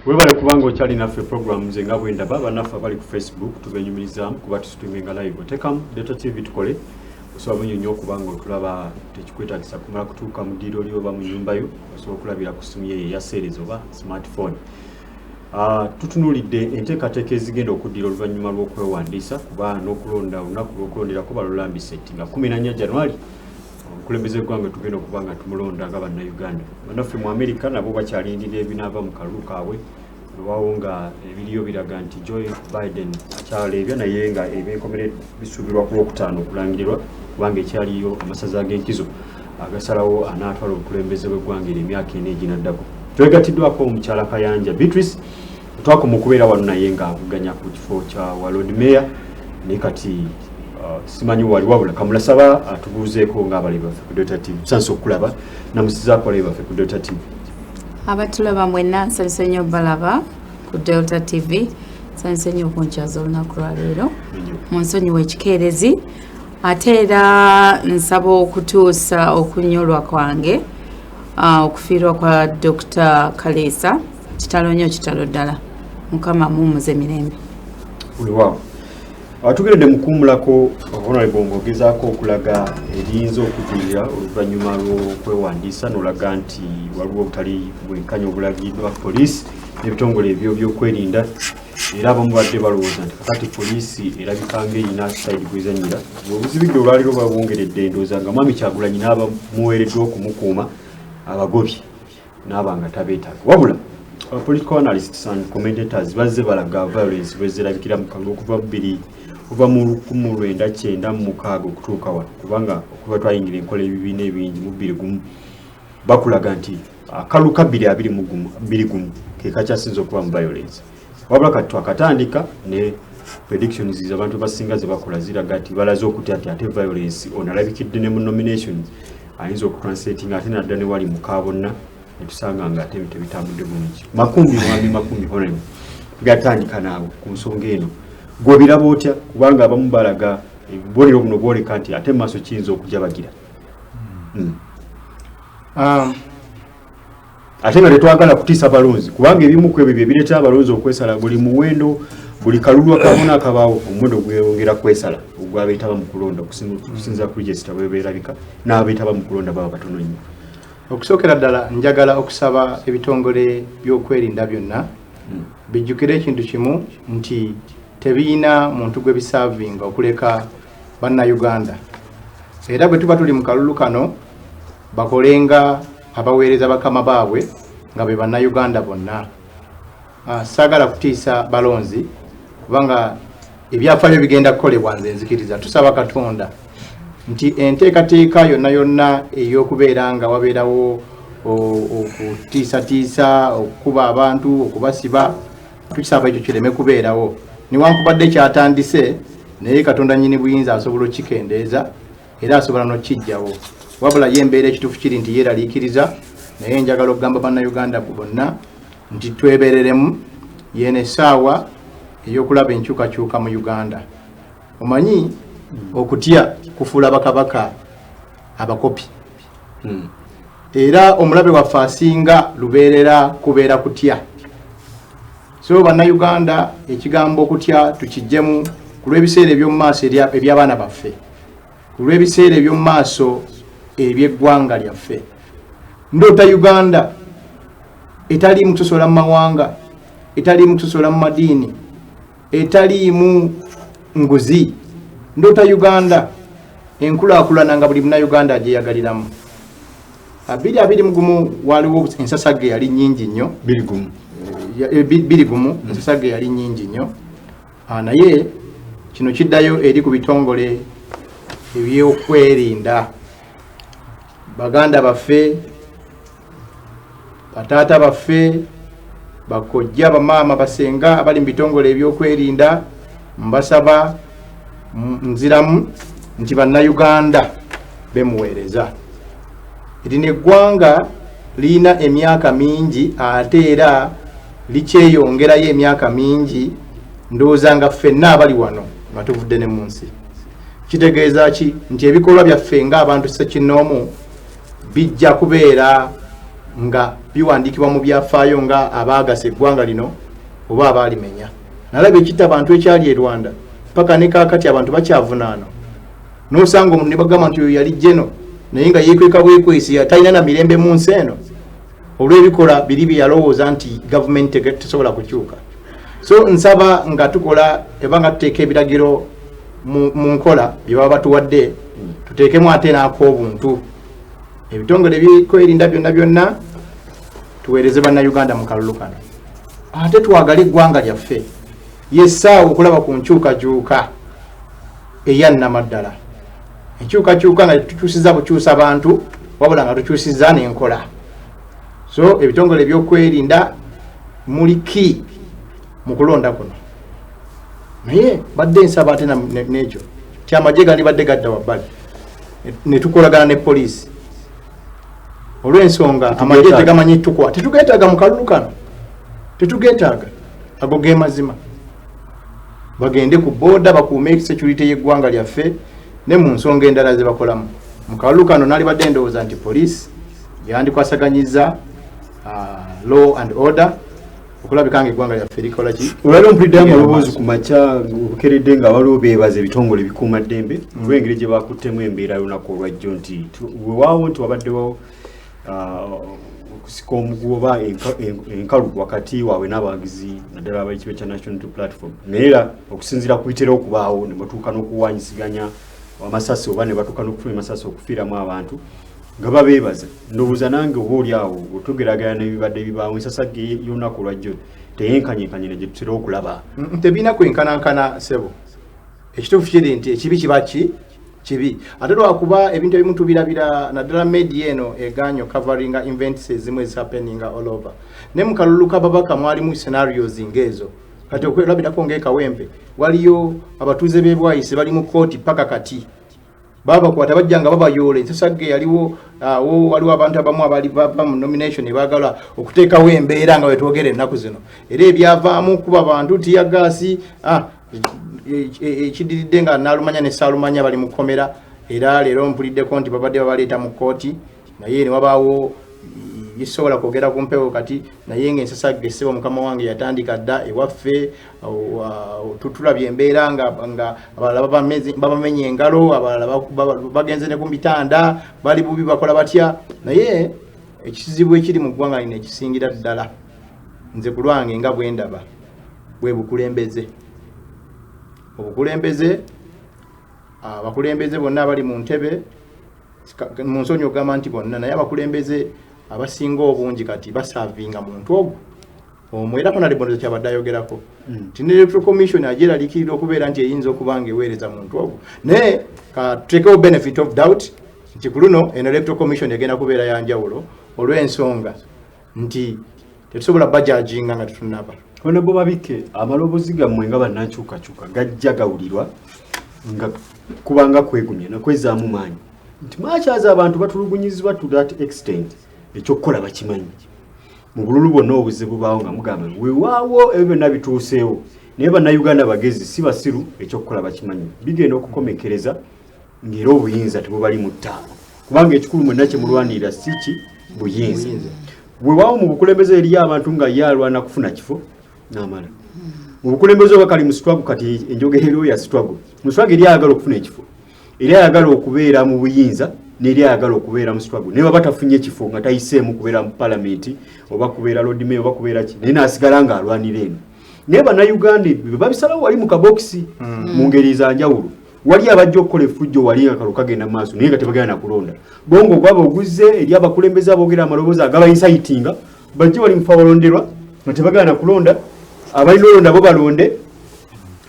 Webale kubanga okyali naffe program ze nga bwenda baba naffe bali ku Facebook tubenyumiriza kuba tusitwinga live tekamu Delta TV tukole osobola nnyo kubanga otulaba tekikwetagisa kumala kutuuka mu ddiiro lyo oba mu nyumba yo osobola okulabira ku simu ye ya series oba smartphone. Tutunulidde enteekateeka ezigenda okuddira oluvannyuma lw'okwewandiisa kuba n'okulonda olunaku lw'okulonderako balulambise nga 14 January omukulembeze gw'eggwanga tugenda okuba nga tumulonda nga bannayuganda. Bannaffe mu America nabo bakyalindira ebinaava mu kalulu kaabwe olwawo nga ebiriyo biraga nti Joe Biden akyaleebya naye nga ebyenkomere bisuubirwa ku Lwokutaano okulangirirwa kubanga ekyaliyo amasaza ag'enkizo agasalawo anaatwala obukulembeze bw'eggwanga emyaka ena eginaddako. Twegattiddwako omukyala Kayanja Beatrice twakoma okubeera wano naye nga avuganya ku kifo kya Walod Mayor naye kati simanyi wali wabula kamulasaba atubuuzeeko ng'abalabi baffe ku Delta TV tusanse okulaba namusizaako abalabi baffe ku Delta TV. Abatulaba mwenna nsanyuse nnyo balaba ku Delta TV nsanyuse nnyo okunkyaza olunaku lwaleero mu nsonyiwa ekikeerezi ate era nsaba okutuusa okunyolwa kwange okufiirwa kwa Dr. Kaleesa kitalo nnyo kitalo ddala mukama mumuze mirembe. Weewaawo atugeredde mukuumulako Honorable ng'ogezaako okulaga ebiyinza okuddirira oluvannyuma lw'okwewandiisa n'olaga nti waliwo obutali bwenkanya obulagiddwa poliisi n'ebitongole ebyo by'okwerinda era abamu badde balowooza nti kakati poliisi erabika ng'erina sayidi gwezannyira obuzibidde olwaliro babwongeredde endowooza nga Mwami Kyagulanyi n'abamuweereddwa okumukuuma abagobi n'aba nga tabeetaaga wabula political analysts and commentators bazze balaga violence bwezirabikira mu kalulu okuva mu 1996 okutuuka wano kubanga okuba twayingira enkola ebibiina ebingi mu 21 bakulaga nti akalulu ka 2021 ke kakyasinza okuba mu violence wabula kati twakatandika ne predictions z'abantu basinga ze bakola ziraga nti balaze okutya nti ate violence onalabikidde ne mu nominations ayinza okutranslating ate nadda ne wali mukaabonna netusanga nga ate tebitambudde bulungi makumi honemu gatandika naawe ku nsonga eno gw'obiraba otya kubanga abamu balaga obubonero buno bwoleka nti ate maaso kiyinza okujabagira ate nga tetwagala kutiisa balonzi kubanga ebimu ku ebyo bye bireetera abalonzi okwesala buli muwendo buli kalulu akabona akabaawo omuwendo gweyongera kwesala ogwabeetaba mu kulonda okusinza ku register bwebeerabika n'abeetaba mu kulonda baba batono nnyo. Okusookera ddala njagala okusaba ebitongole by'okwerinda byonna bijjukire ekintu kimu nti tebiina muntu gwe bisaavinga okuleka bannayuganda era bwe tuba tuli mu kalulu kano bakolenga abaweereza bakama baabwe nga be bannayuganda bonna. Saagala kutiisa balonzi kubanga ebyafaayo bigenda kukolebwa nze nzikiriza tusaba Katonda nti enteekateeka yonna yonna ey'okubeera nga wabeerawo okutiisatiisa okukuba abantu okubasiba tukisaba ekyo kireme kubeerawo newankubadde kyatandise naye Katonda nnyini buyinza asobola okkikendeeza era asobola n'okkijjawo wabula ye embeera ekituufu kiri nti yeeraliikiriza naye njagala okugamba bannayuganda bonna nti twebereremu yeene essaawa ey'okulaba enkyukakyuka mu Uganda. Omanyi okutya kufuula bakabaka abakopi era omulabe waffe asinga lubeerera kubeera kutya. So bannayuganda ekigambo okutya tukijjemu ku lw'ebiseera eby'omu maaso eby'abaana baffe ku lw'ebiseera eby'omu maaso eby'eggwanga lyaffe. Ndoota Uganda etaliimu kusosola mu mawanga etaliimu kusosola mu madiini etaliimu nguzi. Ndoota Uganda enkulaakulana nga buli munnayuganda agyeyagaliramu. 2021 waliwo ensasage yali nnyingi nnyo 2021 ensasage yali nnyingi nnyo naye kino kiddayo eri ku bitongole ebyokwerinda. Baganda baffe bataata baffe bakojja bamaama basenga abali mu bitongole ebyokwerinda mbasaba nziramu nti bannayuganda bemuweereza. Erino eggwanga liina emyaka mingi ate era likyeyongerayo emyaka mingi ndowooza nga ffenna abali wano nga tuvudde ne mu nsi. Kitegeeza ki nti ebikolwa byaffe ng'abantu ssekinnoomu bijja kubeera nga biwandikibwa mu byafaayo nga abaagasa eggwanga lino oba abaalimenya. Nalaba ekitta abantu ekyali e Rwanda paka ne kaakati abantu bakyavunaana. N'osanga omuntu ne bagamba nti oyo yali jeno naye nga yeekweka bwekwesi talina na mirembe mu nsi eno olw'ebikola biri bye yalowooza nti gavumenti tesobola kukyuka. So nsaba nga tukola eba nga tuteeka ebiragiro mu nkola bye baba batuwadde tuteekemu ate n'ak'obuntu. Ebitongole ebikwerinda byonna tuweereze bannayuganda mu kalulu kano. Ate twagale eggwanga lyaffe yessaawo okulaba ku nkyukakyuka eyannamaddala. Enkyukakyuka nga tukyusiza bukyusa bantu wabula nga tukyusiza n'enkola. So ebitongole ebyokwerinda muli ki mu kulonda kuno. Naye badde nsaba ate n'ekyo ti amagye gandi badde gadda wabbali ne tukolagana ne poliisi olw'ensonga amagye tegamanyi tukwa tetugeetaaga mu kalulu kano, tetugeetaaga ago ge mazima. Bagende ku booda bakuume security y'eggwanga lyaffe ne mu nsonga endala ze bakolamu. Mu kalulu kano nali badde ndowooza nti poliisi yandikwasaganyiza law and order okulabikanga eggwanga lyaffe likola ki. Olwaliro mpulidde amaloboozi ku makya bukeredde nga waliwo beebaza ebitongole bikuumaddembe olw'engeri gye bakuttemu embeera y'olunaku olwajjo nti weewaawo nti wabaddewo okusika omuguwa oba enkalu wakati waabwe n'abawagizi naddala ab'ekibiina kya National Unity Platform, naye era okusinziira ku bitera okubaawo ne batuuka n'okuwanyisiganya amasasi oba ne batuuka n'okufuna amasasi okufiiramu abantu nga babeebaza. Ndowooza nange oba oli awo otugeraganya n'ebibadde bibaawo ensasage y'olunaku olwajjo teyenkanyenkanye ne gye tutera okulaba. Tebina kwenkanankana sebo. Ekituufu kiri nti ekibi kiba kibi. Ate lwakuba ebintu ebimu tubirabira naddala media eno eganyo covering events ezimu happening all over. Ne mu kalulu kababaka mwalimu scenarios ng'ezo. Kati okwelabirako ng'ekawempe waliyo abatuuze b'ebwayise bali mu kooti paka kati. Baba kwata bajjanga babayole ensasage yaliwo waliwo abantu abamu abali bava mu nomination baagala okuteekawo embeera nga wetwogere ennaku zino. Era ebyavaamu kuba bantu tiyagasi ekidiridde nga naalumanya ne saalumanya bali mu kkomera. Era leero mpuliddeko nti babadde babaleeta mu kooti naye ne wabaawo yisobola kwogera ku mpewo kati naye ng'ensasage essebo mukama wange yatandika dda ewaffe tutulabye embeera nga abalala babamenye engalo, abalala bagenze ne ku mitanda bali bubi bakola batya. Naye ekizibu ekiri mu ggwanga lino ekisingira ddala nze ku lwange nga bwe ndaba bwe bukulembeze. Obukulembeze abakulembeze bonna abali mu ntebe mu nsonyi ogamba nti bonna, naye abakulembeze abasinga obungi kati basaavinga muntu ogwo omwo. Era kona libonezo kyabadde ayogerako nti ne Electoral Commission agyeraliikirira okubeera nti eyinza okuba nga eweereza muntu ogwo. Naye tuteekewo benefit of doubt nti ku luno eno Electoral Commission egenda kubeera ya njawulo olw'ensonga nti tetusobola bajajinga nga tetunaba. Honorable Babike, amaloboozi gammwe nga bannankyukakyuka gajja gawulirwa nga kubanga kwegumya nakwezaamu maanyi nti makyaza abantu batulugunyizibwa to that extent ekyokukola bakimanyi. Mu bululu bwonna obuzibu baawo nga mugamba weewaawo ebyo byonna bituuseewo naye bannayuganda bagezi si basiru ekyokukola bakimanyi. Bigenda okukomekereza ng'era obuyinza tebubali mu ttaano kubanga ekikulu mwenna kye mulwanirira si ki buyinza. Weewaawo mu bukulembeze eriyo abantu nga ye alwana kufuna kifo n'amala. Mu bukulembeze oba kali mu struggle kati enjogerero ya struggle. Mu struggle eri ayagala okufuna ekifo, eri ayagala okubeera mu buyinza n'eri ayagala okubeera mu struggle. Naye baba tafunye ekifo nga tayiseemu kubeera mu palamenti oba kubeera lord mayor oba kubeera ki, naye n'asigala ng'alwanira eno. Naye bannayuganda babisalawo wali mu kabokisi mu ngeri za njawulo. Wali abajja okukola effujjo wali akalo kagenda mu maaso naye nga tebagenda na kulonda. Bongo gwaba oguzze eri abakulembeze aboogera amaloboozi agabayisayitinga bajje wali mufa balonderwa nga tebagenda na kulonda. Abalina olonda bo balonde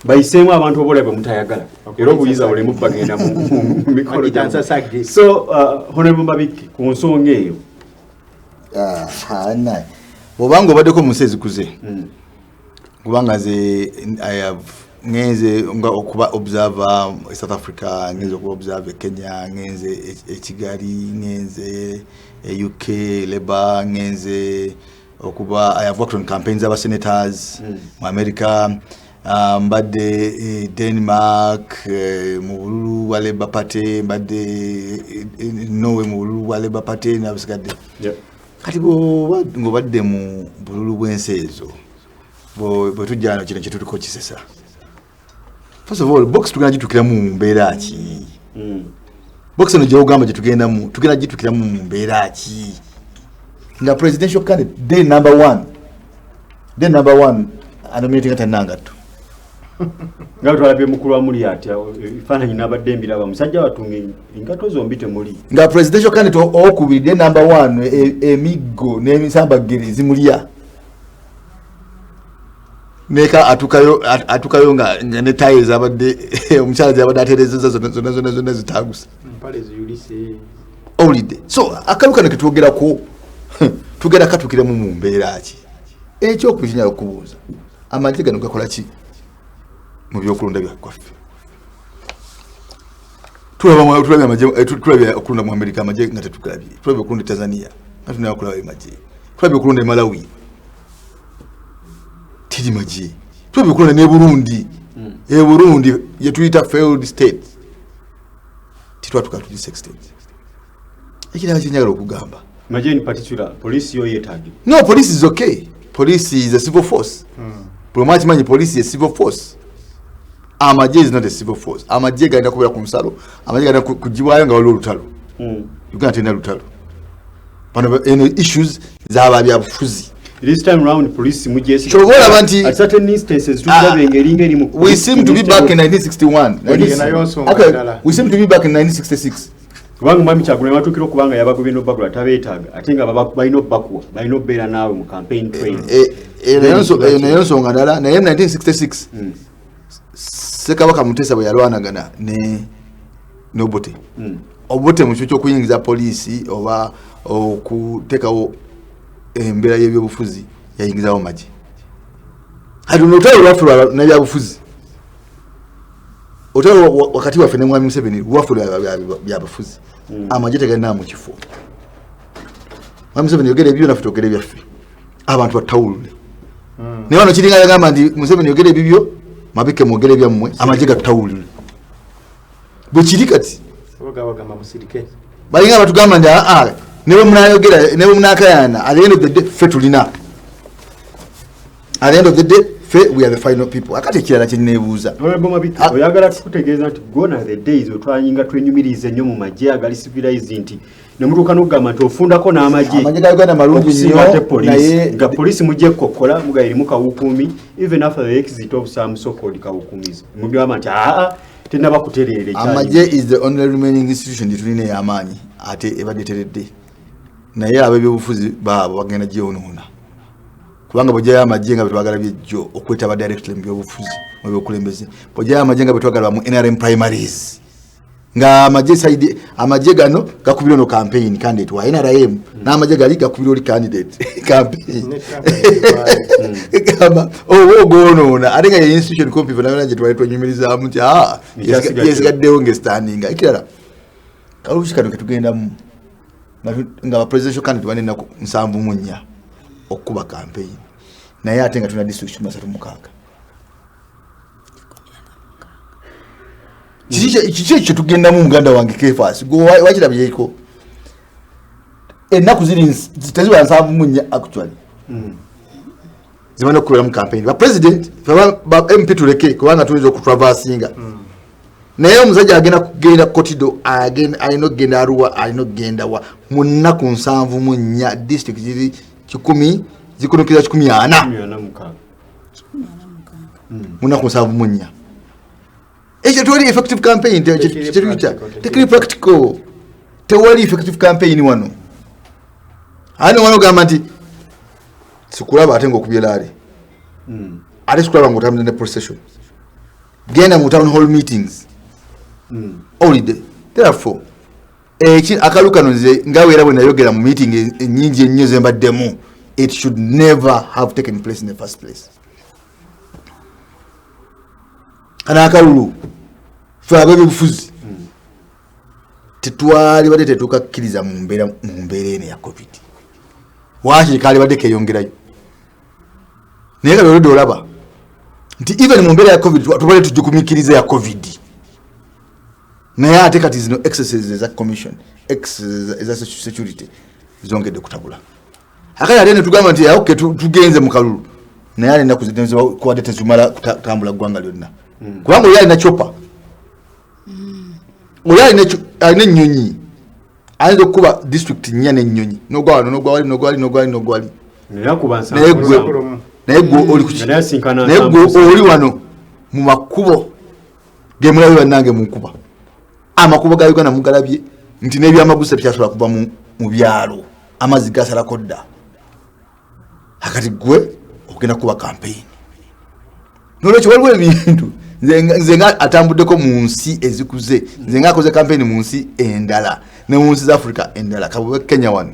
bayiseemu abantu oboolabwe mutayagala era obuyinza bulemu bagenda mu mikolo gyammwe. So Honorable Babike ku nsonga eyo bw'obanga obaddeko mu nsi ezikuze kubanga nze ngenze nga okuba observer South Africa, ngenze okuba observer Kenya, ngenze Kigali, ngenze UK Labour, ngenze okuba I have worked on campaigns aba senators mu America, mbadde Denmark mu bululu wa Labour Party, mbadde Norway mu bululu wa Labour Party n'abasigadde. kati ng'obadde mu bululu bw'ensi ezo bwe tujjano kino kye tuliko kisesa. First of all, box tugenda gitukiramu mu mbeera ki? Box eno gy'ogamba gye tugenda gitukiramu mu mbeera ki? Nga presidential candidate day number one anominating atanangatto. Nga twalabye mukulu wa muli ati ebifaananyi n'abadde mbiraba musajja watunga engato zombi temuli. Nga presidential candidate okubiri day number one emiggo n'emisambagiri zimulya. Neka atukayo nga ne tires abadde omukyala zabadde aterezeza zonna zitagusa. Mpale ziyulise. Holiday. So akaluka neketwogerako tugera katukiremu mu mbeera ki? Ekyo okubinya okubuuza. Amagye gano gakola ki? Mu byokulonda byaffe. Tulabye okulonda mu Amerika amagye nga tetukulabye. Tulabye okulonda Tanzania nga tunayo okulaba amagye. Tulabye okulonda Malawi. Tiri magye. Tulabye okulonda ne Burundi. Burundi ye tuyita failed state. Titwatuka tuli 16. Ekirala kyenyagala okugamba. Magye in particular, police yo yetagi. No, police is okay. Police is a civil force. Much money police is a civil force. Amagye is not a civil force. Amagye ganda kubera ku nsalo. Amagye ganda kujiwayo nga waliwo lutalo. Uganda tena lutalo. Pano issues zaba bya bufuzi. This time round police mujesi. At certain instances we seem to be back in 1961. Okay, we seem to be back in 1966. Kubanga mwami Kyagulanyi watukira okubanga yabagobe no bagula tabeetaaga ate nga balina bakuwa balina obeera naawe mu campaign train. Nayo nsonga ndala naye 1966 Ssekabaka Mutesa bwe yalwanagana ne Obote. Obote mu kyo ky'okuyingiza poliisi oba okuteekawo embeera y'ebyobufuzi yayingizawo magye. Kati olutalo lwaffe n'ebyabufuzi otalo wakati waffe ne mwami Museveni lwaffe byabufuzi. Amagye tegalina mu kifo. Mwami Museveni yogera ebyo naffe twogera ebyaffe. Abantu batawulule. Naye wano kiringa yagamba nti Museveni yogera ebibyo mabike mwogera ebyammwe amagye gatawulule. Bwe kiri kati bagamba musirike. Balinga batugamba nti newe munayogera newe munakayana at the end of the day fe tulina. At the end of the day we are the final people. Akati kirala kyenneebuuza. Oyagala tukutegeeza nti gone are the days otwanyinga twenyumirize nnyo mu magye agali civilized nti ne mutuuka n'okugamba nti ofundako n'amagye. Amagye ga Uganda malungi nnyo naye nga poliisi mugye kokkola mugayirimu kawukumi even after the exit of some so-called kawukumizi. Mugamba nti tenaba kutereere kyali. Amagye is the only remaining institution tulina ey'amaanyi ate ebadde teredde. Naye ab'ebyobufuzi baabo bagenda gyewonoona. Kubanga bojja amagye nga betwagala byejjo okwetaba directly mu byobufuzi mu byokulembeze. Bojja amagye nga betwagala mu NRM primaries. Nga amagye gano gakubira no campaign candidate wa NRM n'amagye gali gakubira oli candidate campaign. Kama gonoona ate nga ye institution compive nayo nje twali twanyumiriza mu yesigaddewo ng'estandinga. Ekirala kalushi kano ketugenda mu nga presidential candidate banena 74 okuba campaign naye ate nga tuna district 36. Kiki tugenda mu Uganda wange Kefas go wakirabye yiko ennaku ziri teziba 74 actually zibana kukola mu campaign ba president ba MP tuleke kubanga tulizo okutraversinga naye omusajja agenda kugenda kotido alina okugenda Arua alina okugenda wa mu nnaku 74 district ziri 10 zikunukiza 14 mu nnaku 74. Ekyo tewali effective campaign tekiri practical tewali effective campaign wano. Ano wano gamba nti sikulaba ate ng'okubyeraale ate sikulaba ng'otambula ne procession genda mu town hall meetings holiday. Therefore akalukano nze ngaweera bwe nayogera mu meeting ennyingi ennyo ze mbaddemu it should never have taken place in the first place. Ana akalulu fe ab'ebyobufuzi tetwali badde tetukakkiriza mu mbeera eno ya COVID. Waaki kali badde keeyongerayo naye nga lwoludde olaba nti even mu mbeera ya COVID tubadde tujjukumikiriza ya COVID naye ate kati zino exercises eza commission exercises eza security zongedde kutabula. akaya ate ne tugamba nti okay tugenze mu kalulu naye alina kuwadde tezimala kutambula ggwanga lyonna kubanga oyo alina chopa oyo alina ennyonyi ayinza okukuba district nnya n'ennyonyi nogwa wano nogwali naye gwe oli wano mu makubo gemulabe bannange mu nkuba amakubo ga Uganda mugalabye nti n'ebyamagusa bikyasobola kuba mu byalo amazzi gasalako dda akati gwe ogenda kuba campaign nolwekyo waliwo ebintu nze nga atambuddeko mu nsi ezikuze nze nga akoze campaign mu nsi endala ne mu nsi za Africa endala kabwe Kenya wano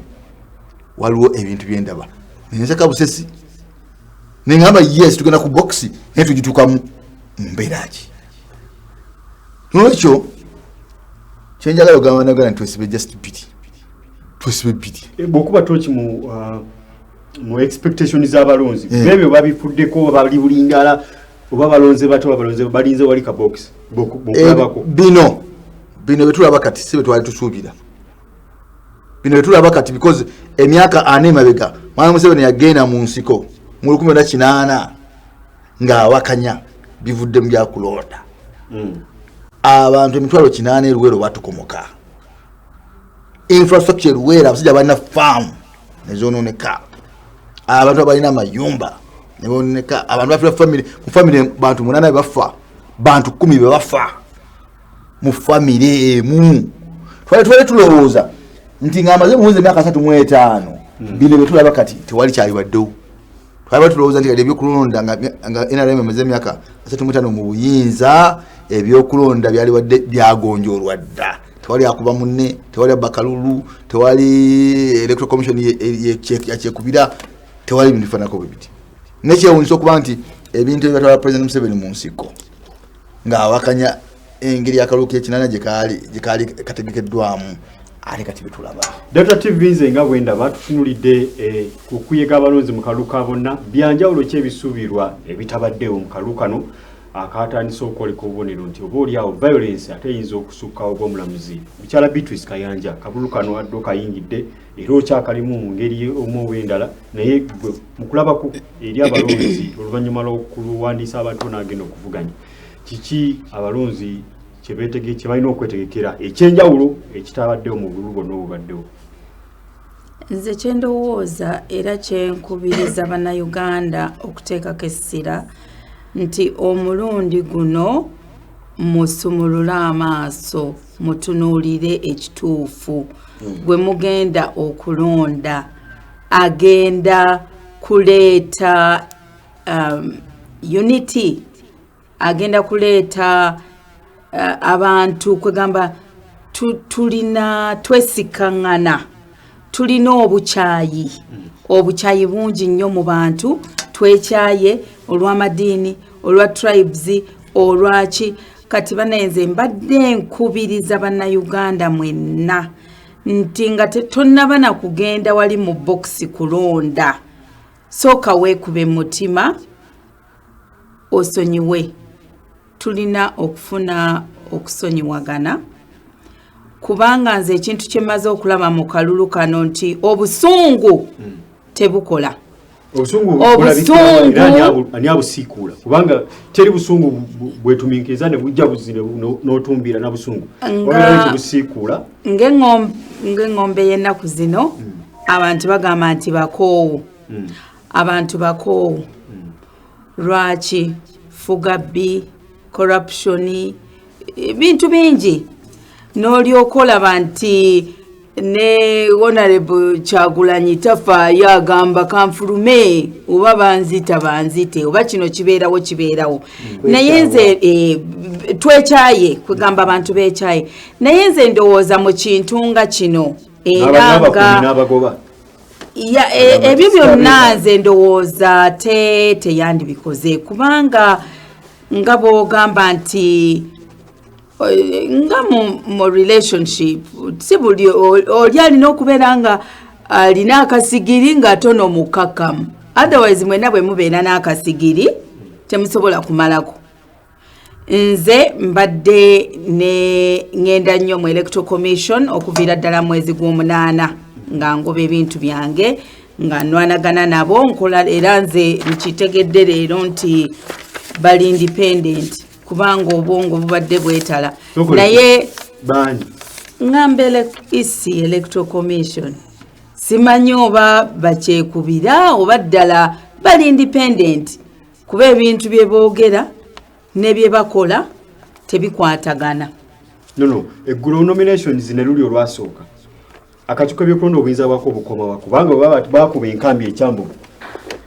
waliwo ebintu byendaba nenseka busesi nengamba yes tugenda ku boxi naye tugituukamu mbeeraki nolwekyo kyenjagala ogamba nagala nti twesibe just bidi bwokuba toki mu expectations z'abalonzi bebyo babifuddeko bali bulingala oba balonze bato balonze balinze wali ka box bokulabako bino betulaba kati sibe twali tusuubira bino betulaba kati because emyaka 4 mabega mwana Museveni yagenda mu nsiko mu 2008 nga awakanya bivudde mu byakulonda abantu emitwalo 8 Luwero batukomoka infrastructure Luwero abasajja balina farm nezononeka abantu abalina amayumba neboneka abantu bafira mu family bantu 8 bafa bantu 10 bafa mu family emu twali tulowooza nti ngamaze muweze myaka 3 bile betulaba kati tewali kyali waddewo twali tulowooza nti ebyokulonda nga NRM amaze myaka 35 mu buyinza ebyokulonda byali wadde byagonjoolwa dda tewali akuba munne tewali bakalulu tewali electoral commission yakyekubira tewali bintu bifanako bibiti nekyewunyisa okuba nti ebintu ebyatwala President Museveni mu nsiko nga awakanya engeri akalulu k'ekinana gye kaali kategekeddwamu ate kati betulaba Delta TV nze nga bwenda batutunulidde okuyega abalonzi mu kalulu ka bonna byanjawulo ki ebisuubirwa ebitabaddewo mu kalulu kano akatandisa okwoleka obubonero nti oba oliawo violence ate eyinza okusukkawo bw'omulamuzi mukyala Beatrice Kayanja kalulu kano addo kayingidde era okyakalimu mu ngeri omu w'endala naye mu kulabako eri abalonzi oluvannyuma lw'okuwandiisa abantu n'agenda okuvuganya kiki abalonzi kye balina okwetegekera ekyenjawulo ekitabaddewo mu bululu bwonna obubaddewo nze kyendowooza era kyenkubiriza bannayuganda okuteekako essira nti omulundi guno musumulule amaaso mutunuulire ekituufu gwe mugenda okulonda agenda kuleeta unity agenda kuleeta abantu kwegamba tulina twesikangana tulina obukyayi bungi nnyo mu bantu twekyaye olw'amadiini olwa tribes olwaki kati banenze mbadde nkubiriza bannayuganda mwenna nti nga tonnaba na kugenda wali mu boxi kulonda sooka weekube mutima osonyiwe tulina okufuna okusonyiwagana kubanga nze ekintu kye mmaze okulaba mu kalulu kano nti obusungu tebukola obusungu ani abusiikuula kubanga teri busungu bwetuminkiriza ne bujja buzire n'otumbira na busungu wabula busiikuula ng'engombe y'ennaku zino abantu bagamba nti bakoowu abantu bakoowu lwaki fugabbi corruption bintu bingi n'olyoka olaba nti ne honorable Kyagulanyi tafaayo agamba kanfulume oba banzite oba kino kibeerawo naye nze twekyaye kwegamba abantu beekyaye naye nze ndowooza mu kintu nga kino era nga ebyo byonna nze ndowooza teyandibikoze kubanga nga bw'ogamba nti nga mu relationship si buli oli alina okubeera nga alina akasigiri ng'atono mukakamu otherwise mwena bwe mubeera n'akasigiri temusobola kumalako nze mbadde ngenda nnyo mu electoral commission okuviira ddala mwezi gw'omunaana nga ngoba ebintu byange nga nwanagana nabo nkola era nze nkitegedde leero nti bali independent kubanga obwongo bubadde bwetala naye bani ngambele isi electoral commission simanyi oba bakyekubira oba ddala bali independent kuba ebintu bye boogera ne bye bakola tebikwatagana. No, eggulo nominations ne luli olwasooka akakiiko ebyokulonda obuyinza bwako obukomawa kubanga baba bakuba enkambi ekyambugu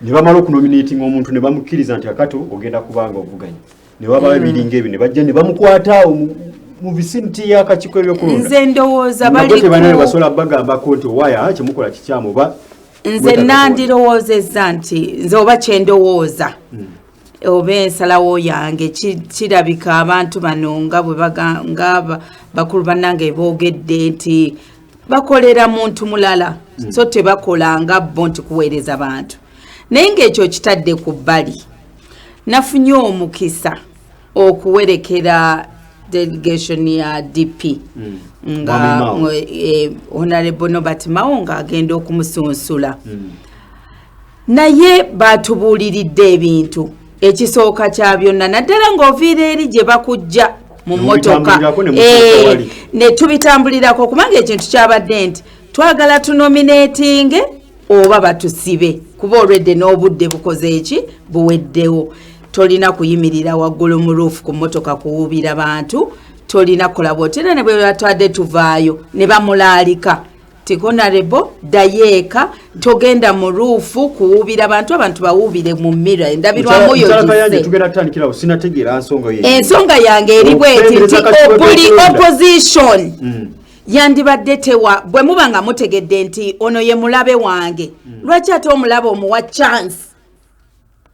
ne bamala okunominating omuntu ne bamukkiriza nti akato ogenda kubanga ovuganya ne waba ebiringa ebyo ne bajja ne bamukwata mu vicinity y'akakiiko ebyokulonda. Nze ndowooza bali basobola bagambako nti owaya kyemukola kikyamu oba nze nandirowoozezza nti nze oba kyendowooza oba ensalawo yange kirabika abantu bano nga bwe bakulu bannange boogedde nti bakolera muntu mulala so tebakola nga bo nti kuweereza bantu naye ng'ekyo kitadde ku bbali nafunye omukisa okuwerekera delegation ya DP nga Honorable Nobert Mao nga agenda okumusunsula naye batubuuliridde ebintu ekisooka kya byonna naddala ng'oviira eri gye bakujja mu mmotoka ne tubitambulirako kubanga ekintu kyabadde nti twagala tunominatinge oba batusibe kuba olwedde n'obudde bukoze eki buweddewo tolina kuyimirira waggulu mu roof ku mmotoka kuwuubira bantu tolina kulaba otera ne bwe batwadde tuvaayo ne bamulaalika tikonarebo dayeeka togenda mu ruufu kuwuubira abantu bawuubire mu mmira endabirwamu yo ensonga yange eri bweti nti buli opposition yandibadde tewa bwe muba nga mutegedde nti ono ye mulabe wange lwaki ate omulabe omuwa chance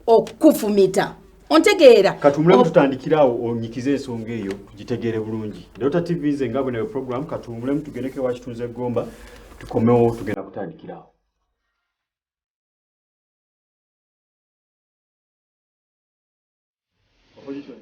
okufumita ontegeera katumulemu tutandikirawo onyikize ensonga eyo tugitegeere bulungi Delta TV nze nga bwe program katumulemu tugendeke wakitunze Gomba tukomewo tugenda kutandikirawo. Opposition